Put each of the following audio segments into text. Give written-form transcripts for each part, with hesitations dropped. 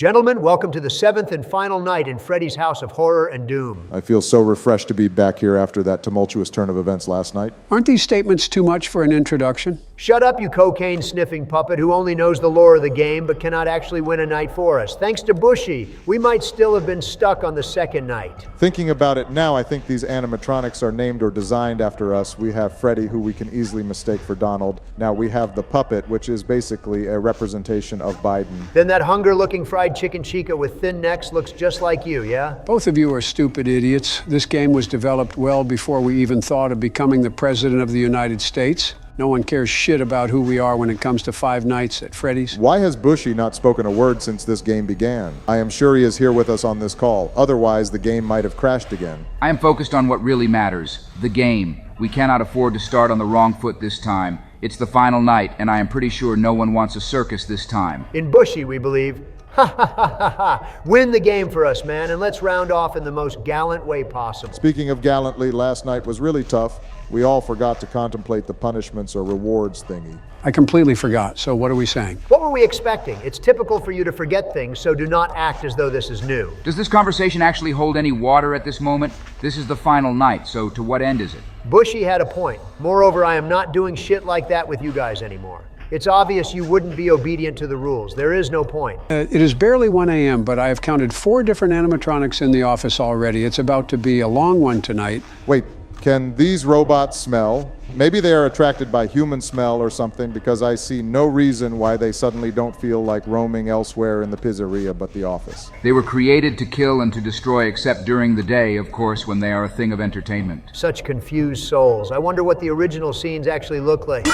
Gentlemen, welcome to the 7th and final night in Freddy's House of Horror and Doom. I feel so refreshed to be back here after that tumultuous turn of events last night. Aren't these statements too much for an introduction? Shut up, you cocaine-sniffing puppet who only knows the lore of the game but cannot actually win a night for us. Thanks to Bushy, we might still have been stuck on the second night. Thinking about it now, I think these animatronics are named or designed after us. We have Freddy, who we can easily mistake for Donald. Now we have the puppet, which is basically a representation of Biden. Then that hunger-looking fried chicken chica with thin necks looks just like you, yeah? Both of you are stupid idiots. This game was developed well before we even thought of becoming the President of the United States. No one cares shit about who we are when it comes to Five Nights at Freddy's. Why has Bushy not spoken a word since this game began? I am sure he is here with us on this call. Otherwise, the game might have crashed again. I am focused on what really matters, the game. We cannot afford to start on the wrong foot this time. It's the final night, and I am pretty sure no one wants a circus this time. In Bushy, we believe. Ha ha ha ha ha! Win the game for us, man, and let's round off in the most gallant way possible. Speaking of gallantly, last night was really tough. We all forgot to contemplate the punishments or rewards thingy. I completely forgot, so what are we saying? What were we expecting? It's typical for you to forget things, so do not act as though this is new. Does this conversation actually hold any water at this moment? This is the final night, so to what end is it? Bushy had a point. Moreover, I am not doing shit like that with you guys anymore. It's obvious you wouldn't be obedient to the rules. There is no point. It is barely 1 a.m., but I have counted 4 different animatronics in the office already. It's about to be a long one tonight. Wait, can these robots smell? Maybe they are attracted by human smell or something, because I see no reason why they suddenly don't feel like roaming elsewhere in the pizzeria but the office. They were created to kill and to destroy, except during the day, of course, when they are a thing of entertainment. Such confused souls. I wonder what the original scenes actually look like.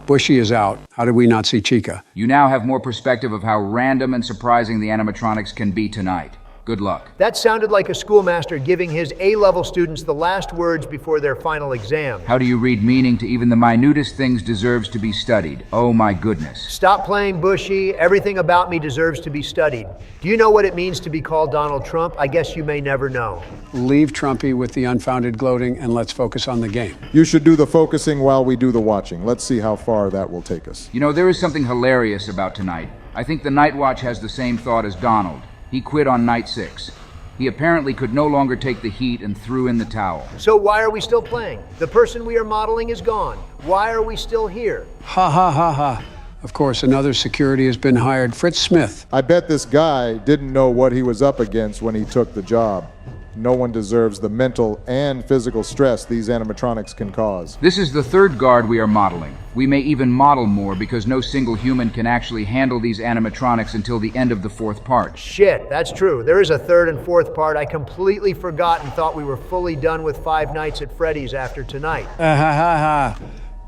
Bushy is out. How did we not see Chica? You now have more perspective of how random and surprising the animatronics can be tonight. Good luck. That sounded like a schoolmaster giving his A-level students the last words before their final exam. How do you read meaning to even the minutest things deserves to be studied? Oh my goodness. Stop playing Bushy. Everything about me deserves to be studied. Do you know what it means to be called Donald Trump? I guess you may never know. Leave Trumpy with the unfounded gloating and let's focus on the game. You should do the focusing while we do the watching. Let's see how far that will take us. You know, there is something hilarious about tonight. I think the Night Watch has the same thought as Donald. He quit on night 6. He apparently could no longer take the heat and threw in the towel. So why are we still playing? The person we are modeling is gone. Why are we still here? Ha ha ha ha. Of course, another security has been hired, Fritz Smith. I bet this guy didn't know what he was up against when he took the job. No one deserves the mental and physical stress these animatronics can cause. This is the 3rd guard we are modeling. We may even model more because no single human can actually handle these animatronics until the end of the 4th part. Shit, that's true. There is a 3rd and 4th part. I completely forgot and thought we were fully done with Five Nights at Freddy's after tonight. Ha ha ha.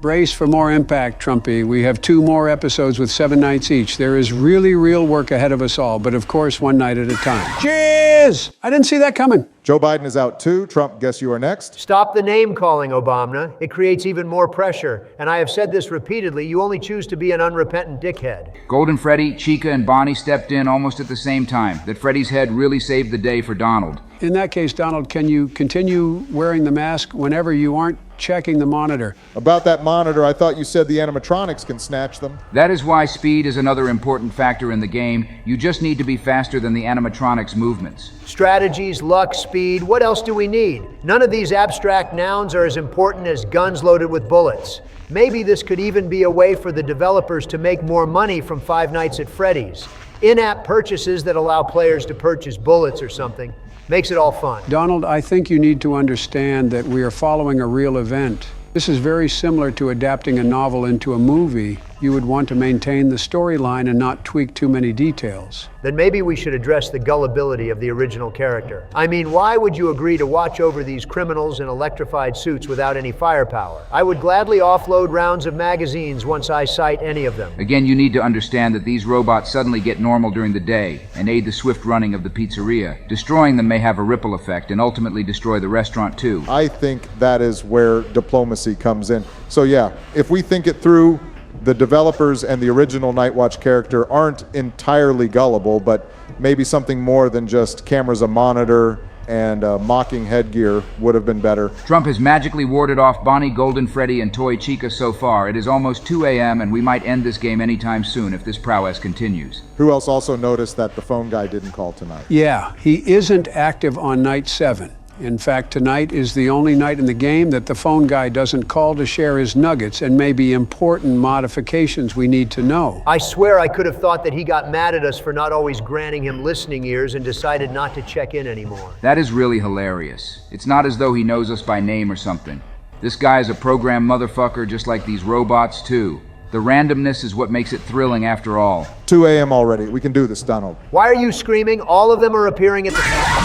Brace for more impact, Trumpy. We have 2 more episodes with 7 nights each. There is really real work ahead of us all, but of course, 1 night at a time. Cheers! I didn't see that coming. Joe Biden is out too. Trump, guess you are next. Stop the name-calling, Obama. It creates even more pressure. And I have said this repeatedly, you only choose to be an unrepentant dickhead. Golden Freddy, Chica, and Bonnie stepped in almost at the same time. That Freddy's head really saved the day for Donald. In that case, Donald, can you continue wearing the mask whenever you aren't checking the monitor? About that monitor, I thought you said the animatronics can snatch them. That is why speed is another important factor in the game. You just need to be faster than the animatronics' movements. Strategies, luck, speed, what else do we need? None of these abstract nouns are as important as guns loaded with bullets. Maybe this could even be a way for the developers to make more money from Five Nights at Freddy's. In-app purchases that allow players to purchase bullets or something. Makes it all fun. Donald, I think you need to understand that we are following a real event. This is very similar to adapting a novel into a movie. You would want to maintain the storyline and not tweak too many details. Then maybe we should address the gullibility of the original character. I mean, why would you agree to watch over these criminals in electrified suits without any firepower? I would gladly offload rounds of magazines once I sight any of them. Again, you need to understand that these robots suddenly get normal during the day and aid the swift running of the pizzeria. Destroying them may have a ripple effect and ultimately destroy the restaurant too. I think that is where diplomacy comes in. So yeah, if we think it through, the developers and the original Night Watch character aren't entirely gullible, but maybe something more than just cameras, a monitor, and mocking headgear would have been better. Trump has magically warded off Bonnie, Golden Freddy, and Toy Chica so far. It is almost 2 a.m. and we might end this game anytime soon if this prowess continues. Who else also noticed that the phone guy didn't call tonight? Yeah, he isn't active on night 7. In fact, tonight is the only night in the game that the phone guy doesn't call to share his nuggets and maybe important modifications we need to know. I swear I could have thought that he got mad at us for not always granting him listening ears and decided not to check in anymore. That is really hilarious. It's not as though he knows us by name or something. This guy is a program motherfucker just like these robots too. The randomness is what makes it thrilling after all. 2 a.m. already. We can do this, Donald. Why are you screaming? All of them are appearing at the...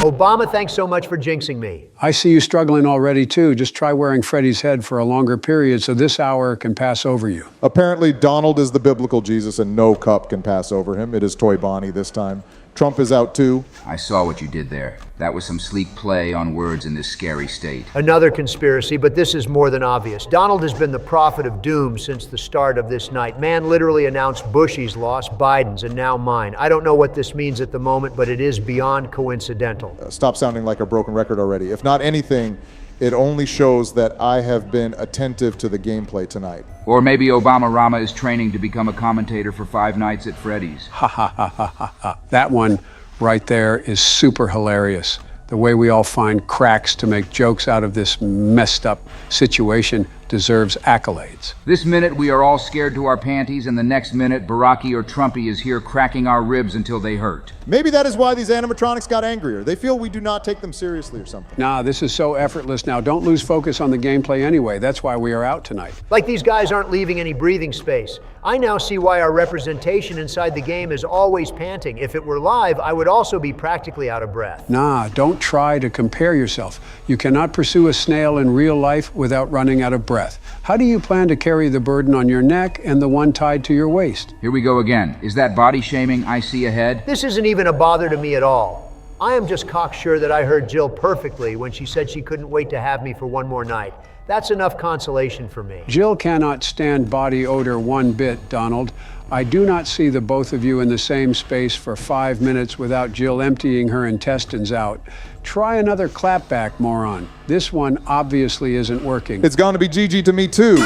Obama, thanks so much for jinxing me. I see you struggling already too. Just try wearing Freddy's head for a longer period so this hour can pass over you. Apparently, Donald is the biblical Jesus and no cup can pass over him. It is Toy Bonnie this time. Trump is out too. I saw what you did there. That was some sleek play on words in this scary state. Another conspiracy, but this is more than obvious. Donald has been the prophet of doom since the start of this night. Man literally announced Bushy's loss, Biden's, and now mine. I don't know what this means at the moment, but it is beyond coincidental. Stop sounding like a broken record already. If not anything, it only shows that I have been attentive to the gameplay tonight. Or maybe Obama Rama is training to become a commentator for 5 Nights at Freddy's. Ha ha ha ha ha ha. That one right there is super hilarious. The way we all find cracks to make jokes out of this messed up situation deserves accolades. This minute we are all scared to our panties, and the next minute Baraki or Trumpy is here cracking our ribs until they hurt. Maybe that is why these animatronics got angrier. They feel we do not take them seriously or something. Nah, this is so effortless now. Don't lose focus on the gameplay anyway. That's why we are out tonight. Like these guys aren't leaving any breathing space. I now see why our representation inside the game is always panting. If it were live, I would also be practically out of breath. Nah, don't try to compare yourself. You cannot pursue a snail in real life without running out of breath. How do you plan to carry the burden on your neck and the one tied to your waist? Here we go again. Is that body shaming I see ahead? This isn't even a bother to me at all. I am just cocksure that I heard Jill perfectly when she said she couldn't wait to have me for one more night. That's enough consolation for me. Jill cannot stand body odor one bit, Donald. I do not see the both of you in the same space for 5 minutes without Jill emptying her intestines out. Try another clapback, moron. This one obviously isn't working. It's going to be GG to me too.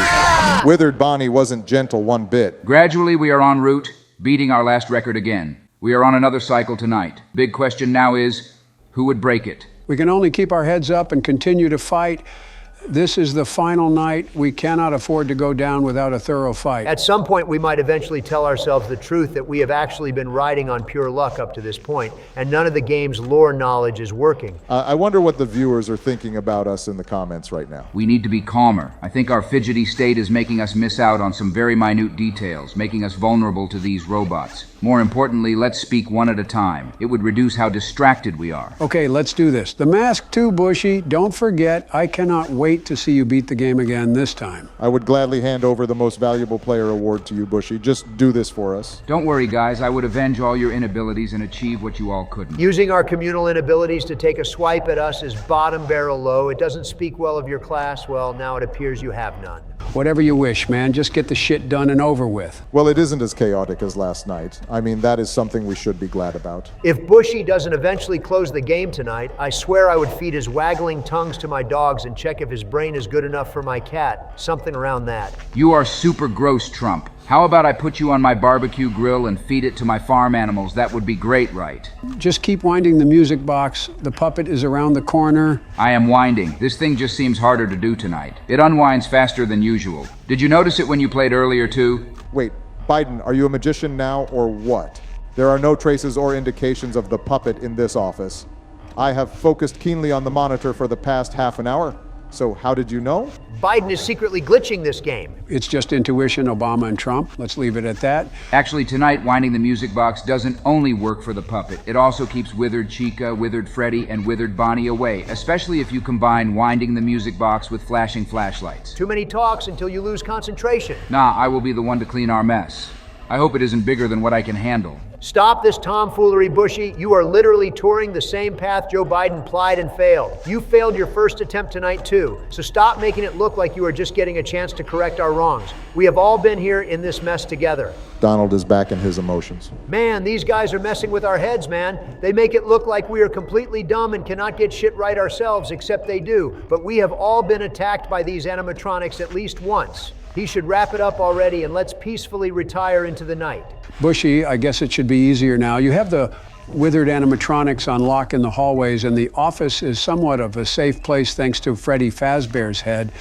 Withered Bonnie wasn't gentle one bit. Gradually we are en route, beating our last record again. We are on another cycle tonight. Big question now is, who would break it? We can only keep our heads up and continue to fight. This is the final night. We cannot afford to go down without a thorough fight. At some point, we might eventually tell ourselves the truth that we have actually been riding on pure luck up to this point, and none of the game's lore knowledge is working. I wonder what the viewers are thinking about us in the comments right now. We need to be calmer. I think our fidgety state is making us miss out on some very minute details, making us vulnerable to these robots. More importantly, let's speak one at a time. It would reduce how distracted we are. Okay, let's do this. The mask too, Bushy. Don't forget, I cannot wait to see you beat the game again this time. I would gladly hand over the most valuable player award to you, Bushy. Just do this for us. Don't worry, guys. I would avenge all your inabilities and achieve what you all couldn't. Using our communal inabilities to take a swipe at us is bottom barrel low. It doesn't speak well of your class. Well, now it appears you have none. Whatever you wish, man. Just get the shit done and over with. Well, it isn't as chaotic as last night. I mean, that is something we should be glad about. If Bushy doesn't eventually close the game tonight, I swear I would feed his waggling tongues to my dogs and check if his brain is good enough for my cat. Something around that. You are super gross, Trump. How about I put you on my barbecue grill and feed it to my farm animals? That would be great, right? Just keep winding the music box. The puppet is around the corner. I am winding. This thing just seems harder to do tonight. It unwinds faster than usual. Did you notice it when you played earlier, too? Wait, Biden, are you a magician now or what? There are no traces or indications of the puppet in this office. I have focused keenly on the monitor for the past half an hour. So how did you know? Biden is secretly glitching this game. It's just intuition, Obama and Trump. Let's leave it at that. Actually, tonight, winding the music box doesn't only work for the puppet. It also keeps Withered Chica, Withered Freddy, and Withered Bonnie away, especially if you combine winding the music box with flashing flashlights. Too many talks until you lose concentration. Nah, I will be the one to clean our mess. I hope it isn't bigger than what I can handle. Stop this tomfoolery, Bushy. You are literally touring the same path Joe Biden plied and failed. You failed your first attempt tonight too, so stop making it look like you are just getting a chance to correct our wrongs. We have all been here in this mess together. Donald is back in his emotions. Man, these guys are messing with our heads, man. They make it look like we are completely dumb and cannot get shit right ourselves, except they do. But we have all been attacked by these animatronics at least once. He should wrap it up already and let's peacefully retire into the night. Bushy, I guess it should be easier now. You have the withered animatronics on lock in the hallways, and the office is somewhat of a safe place thanks to Freddy Fazbear's head.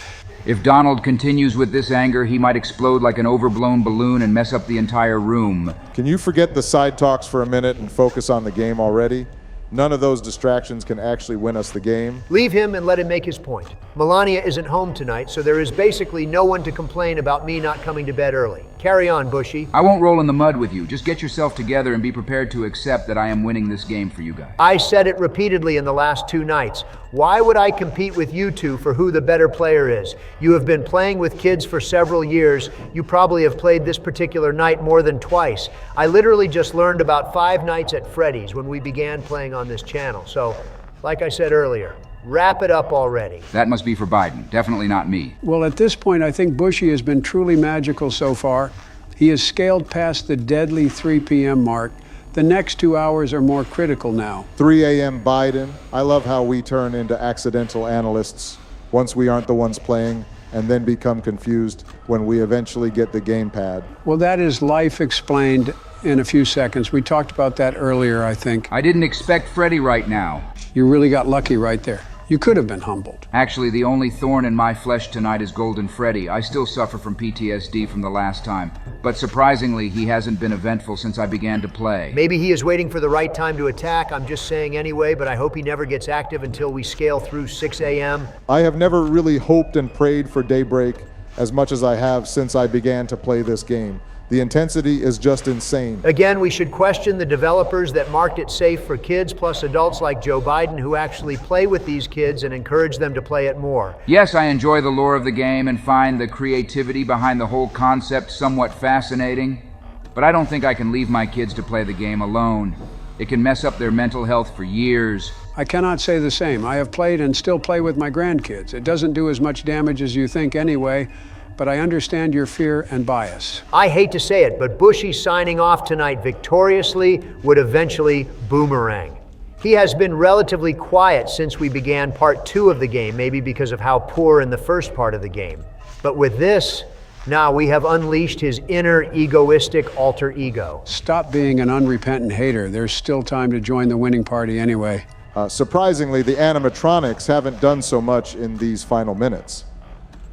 If Donald continues with this anger, he might explode like an overblown balloon and mess up the entire room. Can you forget the side talks for a minute and focus on the game already? None of those distractions can actually win us the game. Leave him and let him make his point. Melania isn't home tonight, so there is basically no one to complain about me not coming to bed early. Carry on, Bushy. I won't roll in the mud with you. Just get yourself together and be prepared to accept that I am winning this game for you guys. I said it repeatedly in the last 2 nights. Why would I compete with you two for who the better player is? You have been playing with kids for several years. You probably have played this particular night more than twice. I literally just learned about 5 nights at Freddy's when we began playing on this channel. So, like I said earlier, wrap it up already. That must be for Biden, definitely not me. Well, at this point, I think Bushy has been truly magical so far. He has scaled past the deadly 3 p.m. mark. The next 2 hours are more critical now. 3 a.m. Biden. I love how we turn into accidental analysts once we aren't the ones playing, and then become confused when we eventually get the gamepad. Well, that is life explained in a few seconds. We talked about that earlier, I think. I didn't expect Freddy right now. You really got lucky right there. You could have been humbled. Actually, the only thorn in my flesh tonight is Golden Freddy. I still suffer from PTSD from the last time. But surprisingly, he hasn't been eventful since I began to play. Maybe he is waiting for the right time to attack. I'm just saying anyway, but I hope he never gets active until we scale through 6 a.m. I have never really hoped and prayed for daybreak as much as I have since I began to play this game. The intensity is just insane. Again, we should question the developers that marked it safe for kids plus adults like Joe Biden who actually play with these kids and encourage them to play it more. Yes, I enjoy the lore of the game and find the creativity behind the whole concept somewhat fascinating, but I don't think I can leave my kids to play the game alone. It can mess up their mental health for years. I cannot say the same. I have played and still play with my grandkids. It doesn't do as much damage as you think anyway, but I understand your fear and bias. I hate to say it, but Bushy signing off tonight victoriously would eventually boomerang. He has been relatively quiet since we began part 2 of the game, maybe because of how poor in the first part of the game. But with this, now we have unleashed his inner egoistic alter ego. Stop being an unrepentant hater. There's still time to join the winning party anyway. Surprisingly, the animatronics haven't done so much in these final minutes.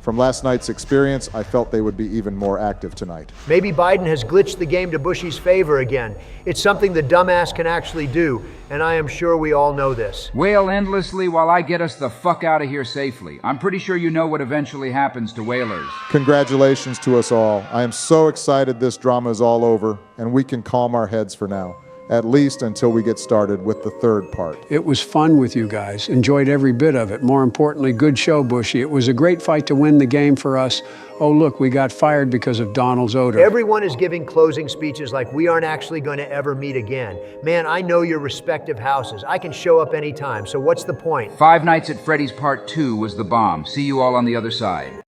From last night's experience, I felt they would be even more active tonight. Maybe Biden has glitched the game to Bushy's favor again. It's something the dumbass can actually do, and I am sure we all know this. Wail endlessly while I get us the fuck out of here safely. I'm pretty sure you know what eventually happens to whalers. Congratulations to us all. I am so excited this drama is all over, and we can calm our heads for now. At least until we get started with the 3rd part. It was fun with you guys. Enjoyed every bit of it. More importantly, good show, Bushy. It was a great fight to win the game for us. Oh, look, we got fired because of Donald's odor. Everyone is giving closing speeches like we aren't actually going to ever meet again. Man, I know your respective houses. I can show up anytime, so what's the point? 5 Nights at Freddy's Part 2 was the bomb. See you all on the other side.